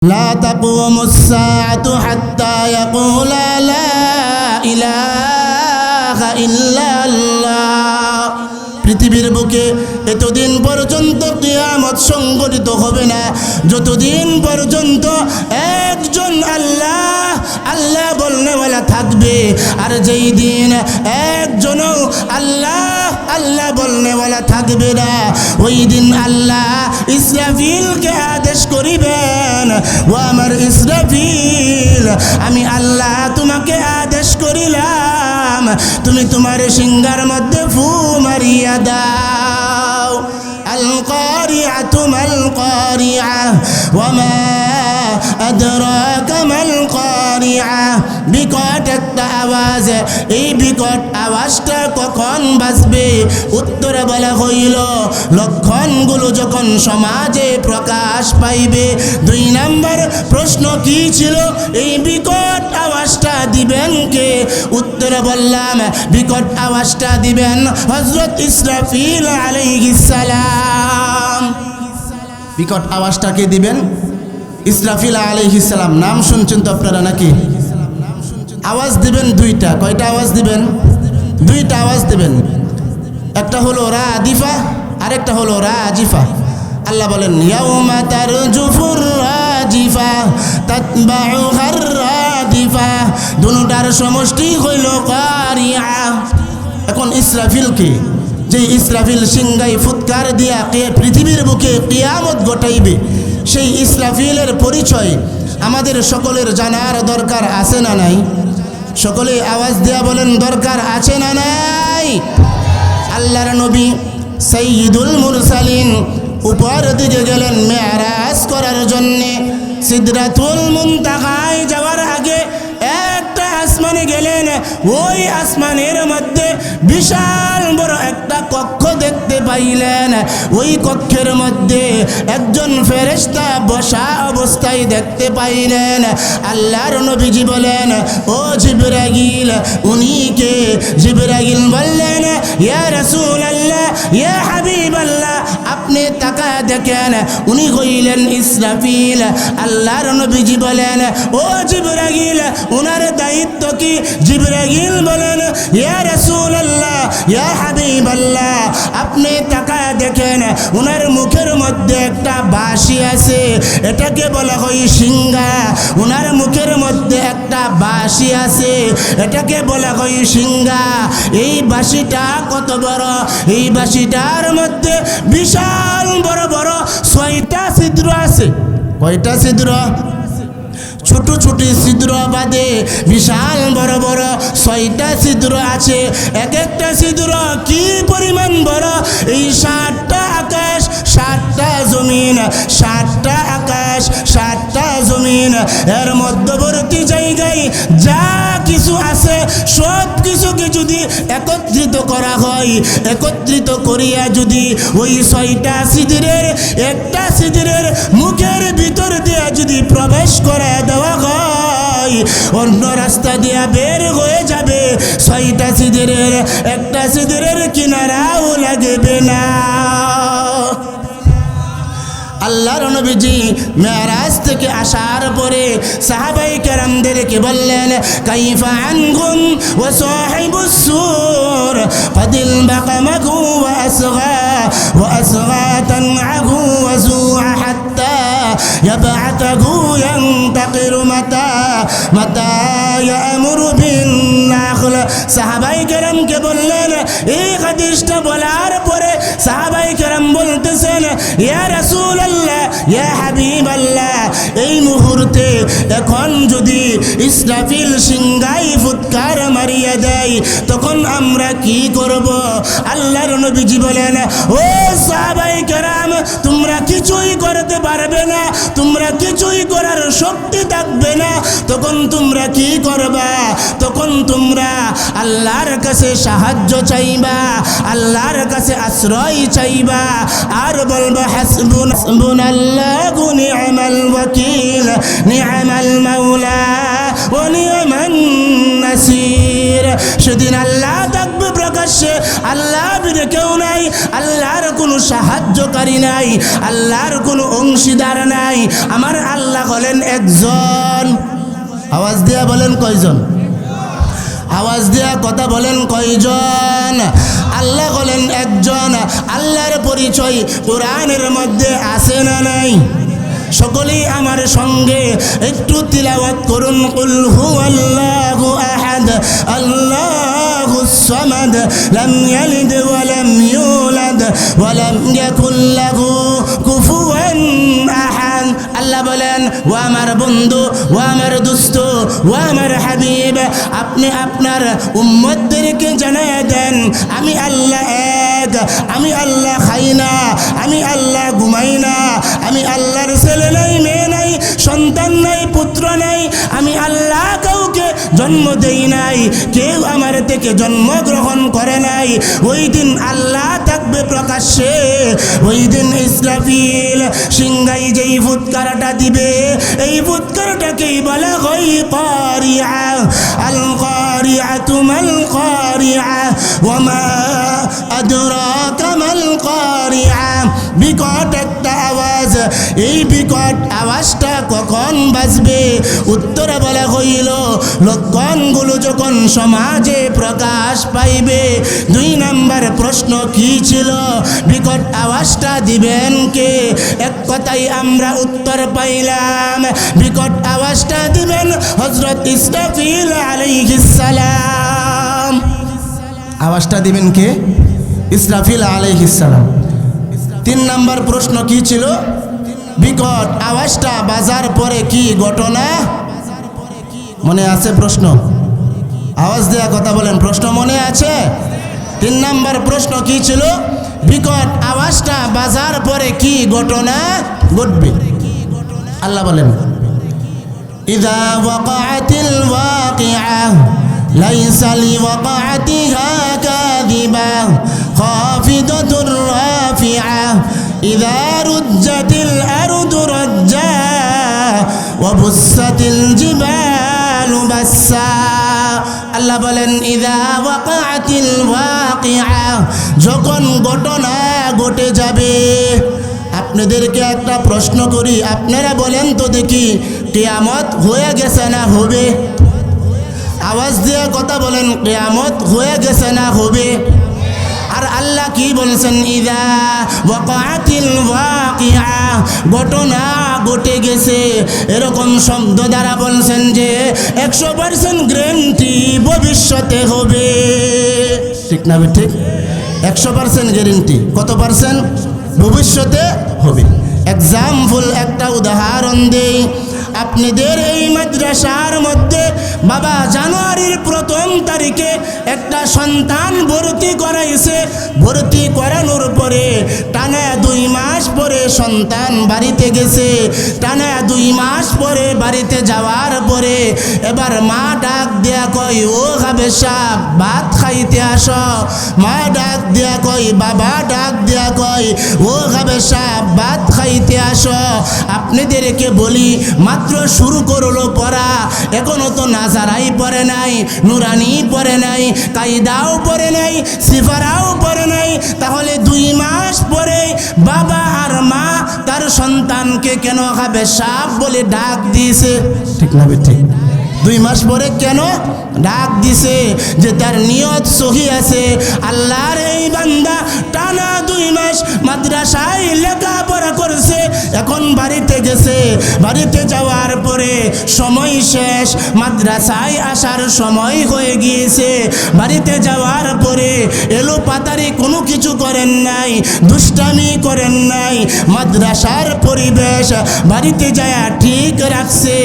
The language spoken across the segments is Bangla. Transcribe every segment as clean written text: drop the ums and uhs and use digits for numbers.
لا تقوم الساعة حتى يقول لا إله إلا الله পৃথিবীর বুকে এতদিন পর্যন্ত কিয়ামত সংঘটিত হবে না যতদিন পর্যন্ত একজন আল্লাহ আল্লাহ বলনেওয়ালা থাকবে। আর যেই দিন একজন আল্লাহ আল্লাহ বলনেওয়ালা থাকবে না ওই দিন আল্লাহ ইসরাফিলকে আদেশ করিবেন, ও আমার ইসরাফিল, আমি আল্লাহ তোমাকে আদেশ করিলাম তুমি তোমার সিংহার মধ্যে ফু মারিয়া দাও। আল কারিআতু মাল কারিআ ওয়া মা আদরাকা মাল কারিআ। বিকট একটা আওয়াজ, এই বিকট আওয়াজটা কখন বাজবে? উত্তরে বলা হইল লক্ষণগুলো যখন সমাজে প্রকাশ পাইবে। 2 নম্বর প্রশ্ন কি ছিল? এই বিকট আওয়াজটা দিবেন কে? উত্তরে বললাম বিকট আওয়াজটা দিবেন হযরত ইসরাফিল আলাইহিস সালাম। বিকট আওয়াজটা কে দিবেন? ইসরাফিল আলাইহিস সালাম। নাম শুনছেন তো আপনারা নাকি? আওয়াজ দিবেন 2টা। কয়টা আওয়াজ দিবেন? 2টা আওয়াজ দিবেন। একটা হলো রাদিফা, আরেকটা হলো রাজিফা। আল্লাহ বলেন ইয়াউমা তারজুফুর রাজিফা তাতবাউহার রাদিফা। দুটার সমষ্টি হইল কারিআ। এখন ইসরাফিলকে, যে ইসরাফিল সিংহাই ফুৎকার দিয়া পৃথিবীর বুকে কিয়ামত ঘটাইবে, সেই ইসরাফিলের পরিচয় আমাদের সকলের জানার দরকার আছে না নাই? সকলে আওয়াজ দেয়া বলেন দরকার আছে না নাই? আল্লাহর নবী সাইয়্যিদুল মুরসালিন উপর দিকে গেলেন মেরাজ করার জন্যে। সিদরাতুল মুনতাহায় যাওয়ার আগে একটা আসমানে গেলেন। ওই আসমানের মধ্যে বিশাল বড় একটা কক্ষ দেখতে পাইলেন। ওই কক্ষের মধ্যে একজন ফেরেশতা বসা অবস্থায় দেখতে পাইলেন। আল্লাহর নবীজি বলেন ও জিবরাইল, উনি কে? জিবরাইল বললেন ইয়া রাসূলুল্লাহ, ইয়া হাবিবাল্লাহ, আপনি তাকায় দেখেন উনি হইলেন ইসরাফিল। আল্লাহর নবীজি বলেন ও জিবরাইল, উনার দায়িত্ব কি? জিবরাইল বলেন ইয়া রাসূলুল্লাহ, ইয়া হাবিবাল্লাহ, আপনি তাকায় দেখেন উনার মুখের মধ্যে একটা বাঁশি আছে, এটাকে বলা হয় সিংহা। উনার মুখের মধ্যে একটা বাঁশি আছে, এটাকে বলা হয় সিংহা। এই বাঁশিটা কত বড়? এই বাঁশিটার মধ্যে বিশাল বড় বড় 6টা ছিদ্র আছে। কয়টা ছিদ্র? ছোট ছোট ছিদ্র বাদে বিশাল বড় বড় 6টা ছিদ্র আছে। এক একটা ছিদ্র কি পরিমাণ বড়! এই 7টা আকাশ 7টা জমিন, 7টা আকাশ 7টা জমিন, এর মধ্যবর্তী জায়গায় যা কিছু আছে সব কিছুকে যদি একত্রিত করা হয়, একত্রিত করিয়া যদি ওই 6টা ছিদ্রের একটা ছিদ্রের মুখের ভিতর দিয়ে যদি প্রবেশ করে দেওয়া হয়, অন্য রাস্তা দিয়া বের হয়ে যাবে। 6টা ছিদ্রের একটা ছিদ্রের কিনারাও লাগবে না। আল্লাহর নবীজি মেরাজ থেকে আসার পরে সাহাবায়ে কেরামদেরকে বললেন কাইফা আনকুম ওয়া সাহিবুস সুর ফাদিল বাকামাহু ওয়া আসগা তানআহু ওয়া জুআ হাত্তা ইয়াবআতাহু ইয়ানতাকিরু মাতা ইয়ামুরু বিন নাখল। সাহাবায়ে কেরামকে বললেন, এই হাদিসটা বলার পরে সাহাবায়ে কেরাম বলতেছেন ইয়া রাসূলুল্লাহ, ইয়া হাবিবাল্লাহ, এই মুহূর্তে এখন যদি ইসরাফিল সিংহাই ফুৎকার মারিয়া দেয় তখন আমরা কি করব? আল্লাহর নবীজি বলেন ও সাহাবায়ে কেরাম, তোমরা কিছুই করতে পারবে না, তোমরা কিছুই করার শক্তি থাকবে না। তখন তোমরা কি করবা? তখন তোমরা আল্লাহর কাছে সাহায্য চাইবা, আল্লাহর কাছে আশ্রয় চাইবা, আর বলবা হাসবুনাল্লাহু নি'মাল ওয়াকিল নি'মাল মাওলা ওয়া নি'মান নাসির। সেদিন আল্লাহ থাকবে প্রকাশ্যে আল্লাহ বিনে কেউ নাই, আল্লাহর কোনো সাহায্যকারী নাই, আল্লাহর কোনো অংশীদার নাই। আমার আল্লাহ হলেন একজন। আওয়াজ দিয়া বলেন কয়জন? আওয়াজ দিয়া কথা বলেন কয়জন? আল্লাহ হলেন একজন। আল্লাহর পরিচয় কোরআনের মধ্যে আছে না নাই? সকলেই আমার সঙ্গে একটু তিলাওয়াত করুন। কুল হুয়াল্লাহু আহাদ আল্লাহুস সামাদ লাম ইয়ালিদ ওয়া লাম ইউলাদ ওয়া লাম ইয়াকুল লাহু কুফুয়ান আহাদ। আল্লাহ বলেন, ও আমার বন্ধু, ও আমার দোস্ত, ও আমার হাবিব, আপনি আপনার উম্মতদেরকে জানায় দেন আমি আল্লাহ এক, আমি আল্লাহ খাই না, আমি আল্লাহ ঘুমাই না, আমি আল্লাহর ছেলে নাই, মেয়ে নাই, সন্তান নাই, পুত্র নাই, আমি আল্লাহ কাউকে জন্ম দেই নাই, কেউ আমার থেকে জন্মগ্রহণ করে নাই। ওই দিন আল্লাহ থাকবে প্রকাশ্যে। ওই দিন ইসরাফিল সিংহাই যেই ফুৎকারটা দিবে, এই ফুৎকারটাকেই বলা হয় কারিআ। আল কারিআতু মাল কারিআ ওয়া মা আদরাকা মাল কারিআ। বিকট একটা আওয়াজ, এই বিকট আওয়াজটা কখন বাজবে? উত্তরে বলা হইল লক্ষণগুলো যখন সমাজে প্রকাশ পাইবে। 2 নাম্বার প্রশ্ন কি ছিল? বিকট আওয়াজটা দিবেন কে? এক কথাই আমরা উত্তর পাইলাম, বিকট আওয়াজটা দিবেন হযরত ইসরাফিল আলাইহিস সালাম। আওয়াজটা দিবেন কে? ইসরাফিল আলাইহিস সালাম। 3 নাম্বার প্রশ্ন কি ছিল? বিকট আওয়াজটা বাজার পরে কি ঘটনা মনে আছে? প্রশ্ন আওয়াজ দেয়া কথা বলেন, প্রশ্ন মনে আছে? 3 নাম্বার প্রশ্ন কি ছিল? বিকট আওয়াজটা বাজার পরে কি ঘটনা ঘটবে? আল্লাহ বলেন, ইযা ওয়াকাআতিল ওয়াকিআ লাইসা লিওয়াকাআতিহা কাযিবা খাফিদাতুর রাফিআ ইযা রুজ্জাতিল আরদু রাজ্জা ওয়া বুসাতিল জিবালু বাসসা। আল্লাহ বলেন, ইযা ওয়াকাআতিল ওয়াকিআ, যখন ঘটনা ঘটে যাবে। আপনাদেরকে একটা প্রশ্ন করি, আপনারা বলেন তো দেখি, কিয়ামত হয়ে গেছে না হবে? আওয়াজ দিয়ে কথা বলেন, কিয়ামত হয়ে গেছে না হবে? আর আল্লাহ কি বলছেন? ইযা ওয়াকাআতিল ওয়াকিআ, ঘটনা ঘটে গেছে। এরকম শব্দ দ্বারা বলছেন যে 100% গ্যারান্টি ভবিষ্যতে হবে। ঠিক না? ঠিক, 100% গ্যারান্টি। কত পার্সেন্ট? ভবিষ্যতে হবে। এক্সাম্পল, একটা উদাহরণ দেই। আপনাদের এই মাদ্রাসার মধ্যে বাবা জানুয়ারির 1ম তারিখে একটা সন্তান ভর্তি করাইছে। ভর্তি করানোর পরে টানা 2 মাস পরে সন্তান বাড়িতে গেছে। টানা 2 মাস পরে বাড়িতে যাওয়ার পরে এবার মা ডাক দেয়া কয়, ও হাবেজ সাহেব ভাত খাইতে আসো। মা ডাক দেয়া কয়, বাবা ডাক দেয়া কয়, ও হাবেজ সাহেব ভাত খাইতে আসো। আপনাদেরকে বলি, মাত্র শুরু করলো পড়া, এখনো তো নাজারাই পড়ে নাই, নুরানি পড়ে নাই, কায়দাও পড়ে নাই, সিফারাও পড়ে নাই। তাহলে 2 মাস পরে বাবা আর মা তার সন্তানকে কেন হাবেজ সাহেব বলে ডাক দিয়েছে? ঠিক না? ঠিক। 2 মাস পরে কেন ডাক দিছে? যে তার নিয়ত সহি আছে। আল্লাহর এই বান্দা টানা 2 মাস মাদ্রাসায় লেখাপড়া করছে, এখন বাড়িতে গেছে। বাড়িতে যাওয়ার পরে সময় শেষ, মাদ্রাসায় আসার সময় হয়ে গিয়েছে। বাড়িতে যাওয়ার পরে এলো পাতারি কোনো কিছু করেন নাই, দুষ্টামি করেন নাই, মাদ্রাসার পরিবেশ বাড়িতে যায় ঠিক রাখছে।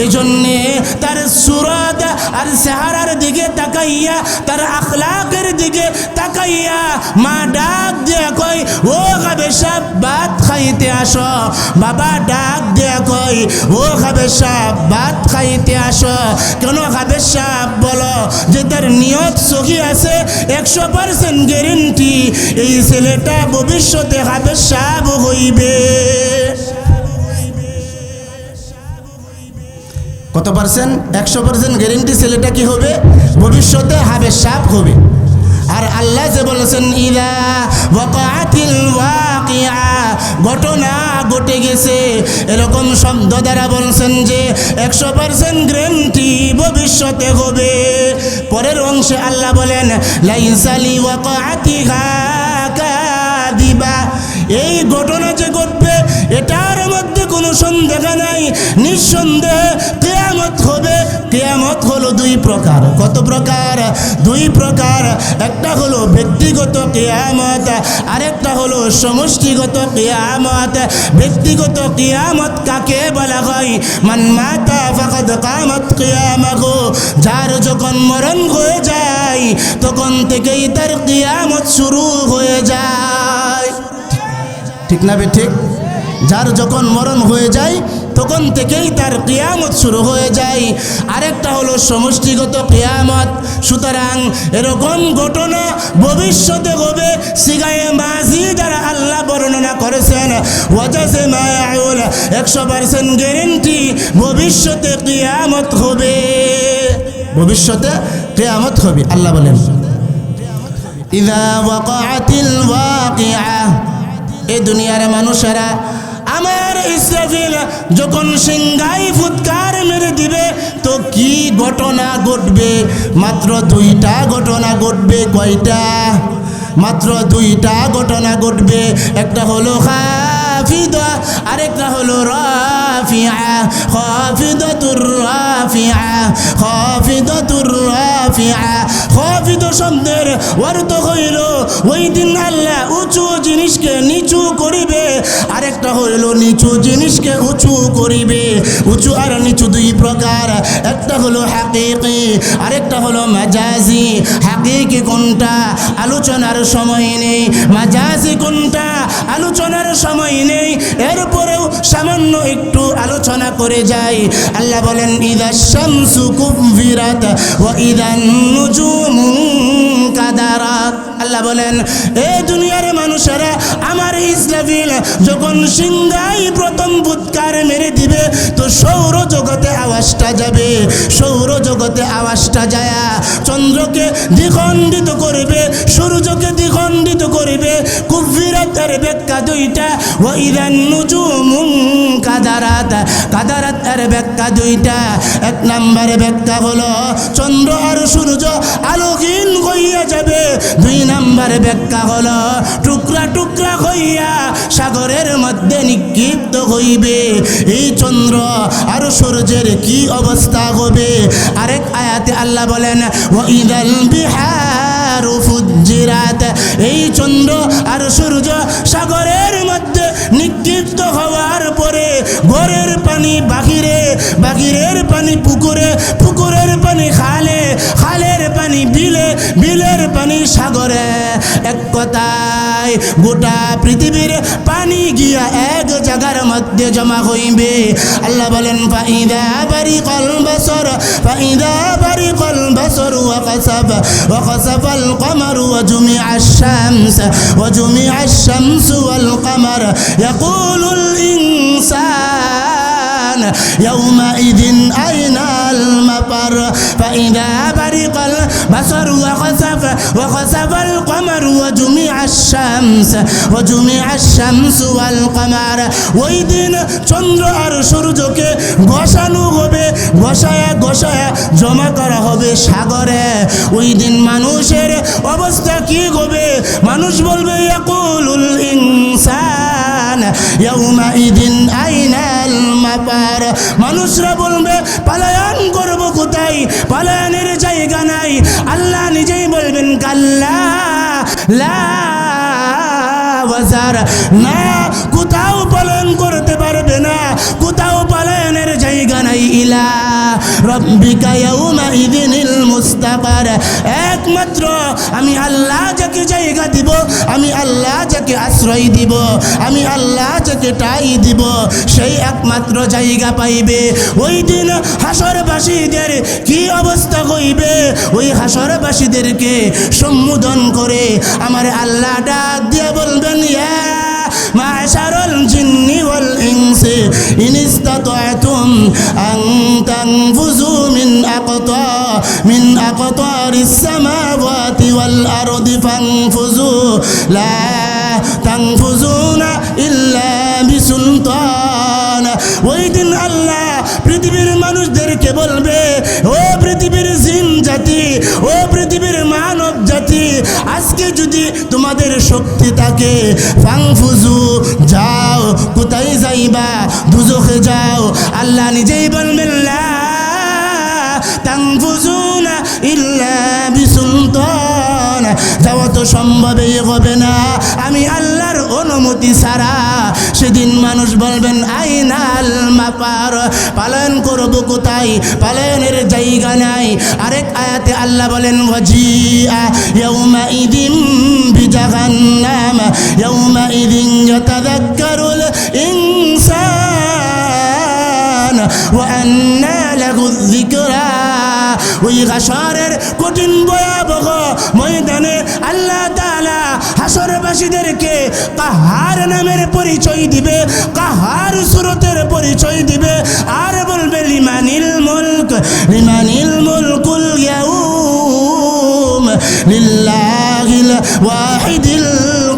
এজন্যে তার সুরত আর চেহারার দিকে তাকাইয়া, তার আখলাকের দিকে তাকাইয়া মা ডাক দিয়া কয়, ও হাবেজ সাহেব ভাত খাইতে আসো। বাবা ডাক দিয়া কয়, ও হাবেজ সাহেব ভাত খাইতে আসো। কেন হাবেজ সাহেব? বলো যে তার নিয়ত সহি আছে, 100% গ্যারান্টি এই ছেলেটা ভবিষ্যতে হাবেজ সাহেব হইবে। কত পার্সেন্ট? 100% গ্যারান্টি ছেলেটা কি হবে? ভবিষ্যতে হাবেজ সাহেব হবে। আর আল্লাহ যে বলেছেন ইদা ওয়াকাআতিল ওয়াকিআ, ঘটনা ঘটে গেছে, এরকম শব্দ দ্বারা বলছেন যে 100% গ্যারান্টি ভবিষ্যতে হবে। পরের অংশে আল্লাহ বলেন লাইসা লিওয়াকাআতিহা কাযিবা, এই ঘটনা যে ঘটবে এটার মধ্যে কোনো সন্দেহ নাই, নিঃসন্দেহে কিয়ামত হবে। কিয়ামত হলো দুই প্রকার। কত প্রকার? দুই প্রকার। একটা হলো ব্যক্তিগত কিয়ামত, আরেকটা হলো সমষ্টিগত কিয়ামত। ব্যক্তিগত কিয়ামত কাকে বলা হয়? মান মাতা ফাকাদ কামাত কিয়ামাহু, যার যখন মরণ হয়ে যায় তখন থেকেই তার কিয়ামত শুরু হয়ে যায়। ঠিক না বে ঠিক? যার যখন মরণ হয়ে যায় তখন থেকেই তার কিয়ামত শুরু হয়ে যায়। আরেকটা হলো সমষ্টিগত কিয়ামত। সুতরাং এরকম ঘটনা ভবিষ্যতে হবে, সিগায়ে মাজি দ্বারা আল্লাহ বর্ণনা করেছেন ওয়াজাজে মায়াউল, 100% গ্যারান্টি ভবিষ্যতে কিয়ামত হবে। ভবিষ্যতে কিয়ামত হবে। আল্লাহ বলেন ইযা ওয়াকাআতিল ওয়াকিআ, এই দুনিয়ার মানুষেরা আমার ইসরাফিল যখন সিংহাই ফুৎকার মেরে দিবে তো কি ঘটনা ঘটবে? মাত্র দুইটা ঘটনা ঘটবে। কয়টা? মাত্র দুইটা ঘটনা ঘটবে। একটা হলো খাফিদা, আরেকটা হলো রাফিআ। খাফিদাতুর রাফিআ, খাফিদাতুর রাফিআ। খাফিদ শব্দের অর্থ হইল ওই দিন আল্লাহ উঁচু জিনিসকে নিচু করিবে, আরেকটা হইল নিচু জিনিসকে উঁচু করিবে। উঁচু আর নিচু দুই প্রকার, একটা হলো হাকিকি, আরেকটা হলো মাজাজি। হাকিকি কোনটা আলোচনার সময় নেই, মাজাজি কোনটা আলোচনার সময় নেই, এরপরেও সামান্য একটু আলোচনা করে যাই। আল্লাহ বলেন ইদাশ শামসু কুববিরাত ওয়া ইদান নুজুমু কাদারাত। আল্লাহ বলেন এই দুনিয়ার মানুষেরা আমার ইসরাফিল যখন সিংহাই প্রথম ফুৎকার মেরে দিবে তো সৌর জগতে আওয়াজটা যাবে। সৌর জগতে আওয়াজটা যায় চন্দ্রকে দ্বিখণ্ডিত করবে, সূর্যকে দ্বিখণ্ডিত করবে। কুববিরাতের ব্যাখ্যা দুইটা, ওয়া ইদান নুজুমু কাদারাত, কাদারাতের ব্যাখ্যা দুইটা। এক নম্বরে ব্যাখ্যা হলো চন্দ্র আর সূর্য আলোহীন হইয়া যাবে। দুই নম্বরে ব্যাখ্যা হলো টুকরা টুকরা হইয়া সাগরের মধ্যে নিক্ষিপ্ত হইবে। এই চন্দ্র আর সূর্যের কি অবস্থা হবে? আরেক আয়াতে আল্লাহ বলেন ওয়া ইদাল বিহারু ফুজ্জিরাত, এই চন্দ্র আর সূর্য সাগরের মধ্যে নিক্ষিপ্ত হওয়ার পরে ঘরের পানি বাহিরে, বাহিরের পানি পুকুরে, পুকুরের পানি খালে, খালের পানি বিলে, বিলের পানি সাগরে। এক কথায় গোটা পৃথিবীর পানি গিয়া এক জায়গার মধ্যে জমা হইবে। আল্লাহ বলেন ফাইদা বারিকাল বাসর, ফাইদা বারিকাল বাসর ওয়া খাসাফাল কমারু ওয়া জুমিআশ শামস, ওয়া জুমিআশ শামসু ওয়াল কমার ইয়াকুলুল ইনসান ইয়াউমাইযিন আইনাল মাফার। ফাইদা বারিকাল বাসর ওয়া খাসাফাল কমারু ওয়া জুমিআশ শামস, ওয়া জুমিআশ শামসু ওয়াল কমার। ওই দিন চন্দ্র আর সূর্যকে ঘষানো হবে, ঘষায়া ঘষায়া জমা করা হবে সাগরে। ওই দিন মানুষের অবস্থা কি হবে? মানুষ বলবে ইয়াকুলুল ইনসান ইয়াউমাইযিন আইনাল মাফার। মানুষরা বলবে পালায়ন করব কোথায়? পালায়নের জায়গা নাই। আল্লাহ নিজেই বলবেন কাল্লা লা ওয়াজার, না কোথাও পালন করতে পারবে না, কোথাও পালায়নের জায়গা নাই। ইলা রব্বিকা ইয়াউমাইযিনিল মুস্তাকার, একমাত্র আমি আল্লাহ যাকে জায়গা দিব, আমি আল্লাহ যাকে আশ্রয় দিব, আমি আল্লাহ যাকে ঠাঁই দিব, সেই একমাত্র জায়গা পাইবে। ওই দিন হাসরবাসীদের কি অবস্থা হইবে? ওই হাসরবাসীদেরকে সম্বোধন করে আমার আল্লাহ ডাক দিয়ে বলবেন ইয়া মাশারাল জিন্নি ওয়াল ইনসি ইন ইসতাতা'তুম আন তানফুযু মিন আকতারিস সামাওয়াতি ওয়াল والأرض فانفذوا لا تنفذون إلا بسلطان ওই দিন আল্লাহ পৃথিবীর মানুষদেরকে বলবে, ও পৃথিবীর জিন জাতি, ও পৃথিবীর মানব জাতি, আজকে যদি তোমাদের শক্তি থাকে ফাংফুজু, যাও। কোথায় যাইবা? দুজখে যাও। আল্লাহ নিজেই বলবেন লা তানফুজুনা ইল্লা বিসুলতান, যাওয়া তো সম্ভবই হবে না আমি আল্লাহর অনুমতি ছাড়া। সেদিন মানুষ বলবেন আইনাল মাফার, পালন করব কোথায়? পালনের জায়গা নাই। আরেক আয়াতে আল্লাহ বলেন ওয়াজিআ ইয়াউমাইদিন বিজাহান্নাম ইয়াউমাইদিন ইয়াতাযাক্কারুল ইনসান ওয়া আন্না লাহু যিকরা। ওই হাসরের কঠিন ভয়াবহ ময়দানে আল্লাহ তাআলা হাসরবাসীদেরকে কাহার নামের পরিচয় দিবে, কাহার সুরতের পরিচয় দিবে, আর বলবে লিমানিল মুলক, লিমানিল মুলকুল ইয়াউম লিল্লাহিল ওয়াহিদিল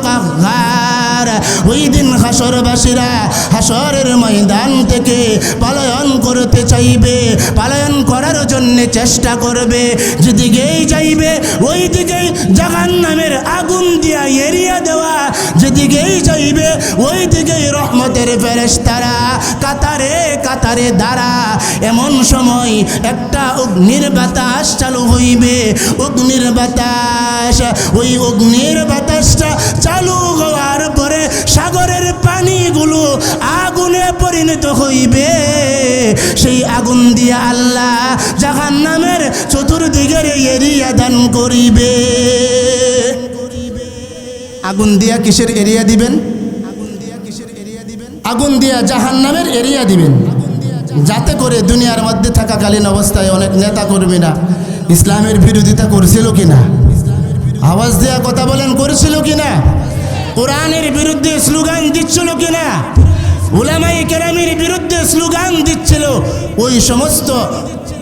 কাহ্হার। ওই দিন হাসরবাসীরা হাসরের ময়দান থেকে পলায়ন করতে চাইবে, পলায়ন করার জন্য চেষ্টা করবে। যেদিকেই যাইবে ওই দিকেই জাহান্নামের আগুন দিয়া এরিয়া দেওয়া, যেদিকেই যাইবে ওই দিকেই রহমতের ফেরেশতারা কাতারে কাতারে দাঁড়া। এমন সময় একটা অগ্নির বাতাস চালু হইবে, অগ্নির বাতাস। ওই অগ্নির বাতাসটা চালু হওয়ার পরে সাগরের পানিগুলো আগুনে পরিণত হইবে। সেই আগুন দিয়ে আল্লাহ জাহান্নামের চতুর্দিকের এরিয়া দান করিবে। আগুন দিয়া কিসের এরিয়া দিবেন? আগুন দিয়া জাহান্নামের এরিয়া দিবেন, যাতে করে দুনিয়ার মধ্যে থাকাকালীন অবস্থায় অনেক নেতা কর্মীরা ইসলামের বিরোধিতা করছিল কিনা? আওয়াজ দেয়া কথা বলেন, করছিল কিনা? কোরআনের বিরুদ্ধে স্লোগান দিচ্ছিল কিনা? উলামায়ে কেরামের বিরুদ্ধে স্লোগান দিচ্ছিল। ওই সমস্ত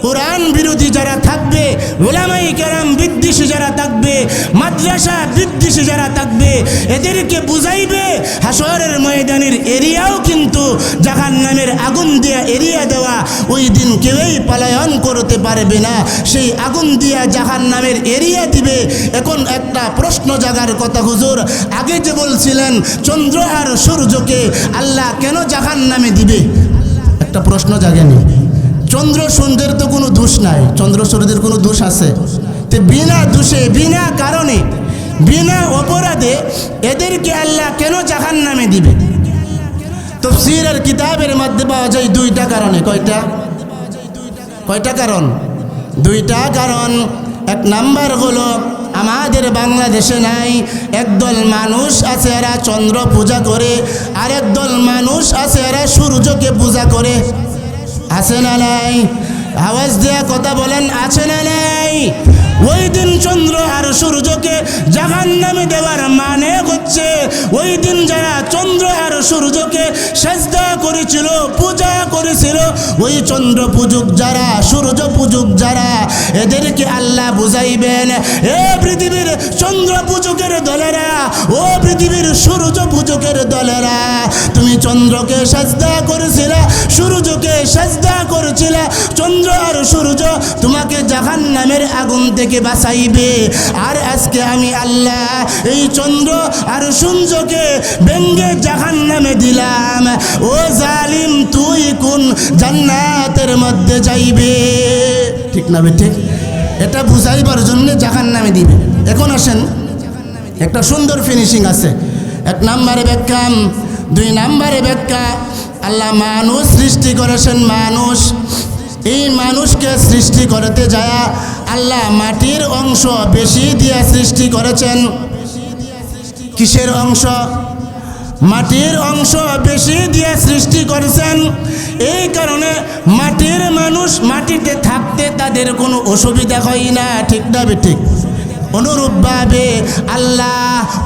কোরআন বিরোধী যারা থাকবে, উলামায়ে কেরাম বিদ্বেষী যারা থাকবে, মাদ্রাসা বিদ্বেষী যারা থাকবে, এদেরকে বুঝাইবে হাসরের ময়দানের এরিয়াও কিন্তু জাহান্নামের আগুন দিয়া এরিয়া দেওয়া। ওই দিন কেউই পলায়ন করতে পারবে না, সেই আগুন দিয়া জাহান্নামের এরিয়া দিবে। এখন একটা প্রশ্ন জাগার কথা হুজুর, আগে যে বলছিলেন চন্দ্র আর সূর্যকে আল্লাহ কেন জাহান্নামে দিবে? একটা প্রশ্ন জাগেনি। চন্দ্র সূর্যের তো কোনো দোষ নাই, চন্দ্র সূর্যের কোনো দোষ আছে? তো বিনা দোষে, বিনা কারণে, বিনা অপরাধে এদেরকে আল্লাহ কেন জাহান্নামে দিবে? তাফসীরের কিতাবের মধ্যে পাওয়া যায় দুইটা কারণে। কয়টা? কয়টা কারণ? দুইটা কারণ। এক নাম্বার হলো আমাদের বাংলাদেশে নাই, একদল মানুষ আছে এরা চন্দ্র পূজা করে, আর একদল মানুষ আছে এরা সূর্যকে পূজা করে। আছে না নাই? আওয়াজ দেয়া কথা বলেন, আছে না নাই? ওই দিন চন্দ্র আর সূর্যকে জাহান্নামে দেওয়ার মানে হচ্ছে ওই দিন যারা চন্দ্র আর সূর্যকে সেজদা করেছিল, পূজা করেছিল, ওই চন্দ্র পূজক যারা, সূর্য পূজক যারা, এদেরকে আল্লাহ বুঝাইবেন, এ পৃথিবীর চন্দ্র পূজকের দলেরা, ও পৃথিবীর সূর্য পূজকের দলেরা, তুমি চন্দ্রকে সেজদা করেছিলা, সূর্যকে সেজদা করেছিলা, চন্দ্র আর সূর্য তোমাকে জাহান্নামের আগুন থেকে বাঁচাইবে। আর আজকে আমি আল্লাহ এই চন্দ্র আর সূর্যকে ভেঙ্গে জাহান্নামে দিলাম। ও জালিম, তুই কোন জান্নাতের মধ্যে যাইবে? ঠিক না বে ঠিক? এটা বুঝাইবার জন্য জাহান্নামে দিবে। এখন আসেন, একটা সুন্দর ফিনিশিং আছে। এক নম্বরে ব্যাখ্যা, দুই নম্বরে ব্যাখ্যা। আল্লাহ মানুষ সৃষ্টি করেছেন, মানুষ, এই মানুষকে সৃষ্টি করতে যায় আল্লাহ মাটির অংশ বেশি দিয়ে সৃষ্টি করেছেন। কিসের অংশ? মাটির অংশ বেশি দিয়ে সৃষ্টি করেছেন। এই কারণে মাটির মানুষ মাটিতে থাকতে তাদের কোনো অসুবিধা হয় না। ঠিক না বে ঠিক? অনুরূপভাবে আল্লাহ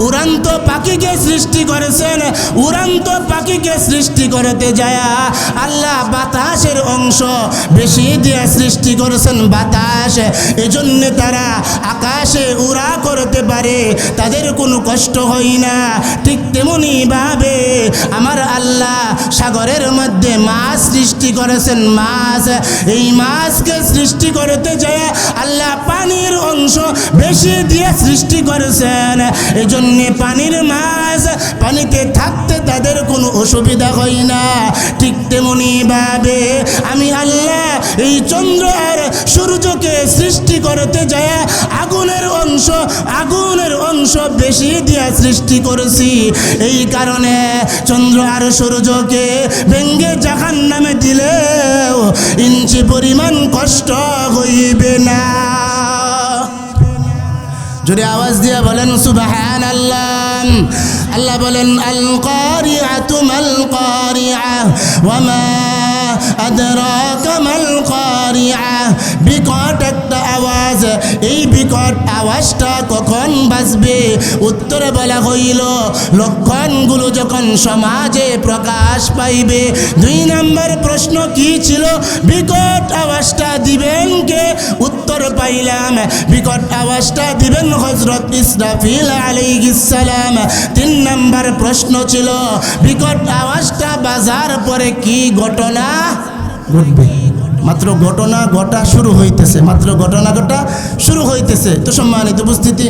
উড়ন্ত পাখিকে সৃষ্টি করেছেন। উড়ন্ত পাখিকে সৃষ্টি করতে যায় আল্লাহ বাতাসের অংশ বেশি দিয়ে সৃষ্টি করেছেন। বাতাস এজন্য তারা আকাশে উড়া করতে পারে, তাদের কোনো কষ্ট হয় না। ঠিক তেমনি ভাবে আমার আল্লাহ সাগরের মধ্যে মাছ সৃষ্টি করেছেন। মাছ, এই মাছকে সৃষ্টি করতে যায় আল্লাহ পানির অংশ বেশি দিয়ে সৃষ্টি করেছেন। এই জন্যে পানির মাছ পানিতে থাকতে তাদের কোনো অসুবিধা হয় না। ঠিক তেমনি ভাবে আমি আল্লাহ এই চন্দ্র আর সূর্যকে সৃষ্টি করতে যায় আগুনের অংশ বেশি দিয়ে সৃষ্টি করেছি। এই কারণে চন্দ্র আর সূর্যকে ভেঙ্গে জাহান্নামে দিলেও ইঞ্চি পরিমাণ কষ্ট হইবে না। জোরে আওয়াজ দিয়ে বলেন সুবহানাল্লাহ। আল্লাহ বলেন আল কারিআতু মাল কারিআহ ওয়া মা আদরাকা মাল কারিআহ। বিকট একটা আওয়াজ, এই বিকট আওয়াজটা কখন বাজবে? উত্তরে বলা হইল লক্ষণগুলো যখন সমাজে প্রকাশ পাইবে। 2 নম্বর প্রশ্ন কি ছিল? বিকট আওয়াজটা দিবেন কে? উত্তর পাইলাম বিকট আওয়াজটা দিবেন হযরত ইসরাফিল আলাইহিস সালাম। 3 নম্বর প্রশ্ন ছিল বিকট আওয়াজটা বাজার পরে কি ঘটনা ঘটবে? মাত্র ঘটনা ঘটা শুরু হইতেছে, তো সম্মানিত উপস্থিতি,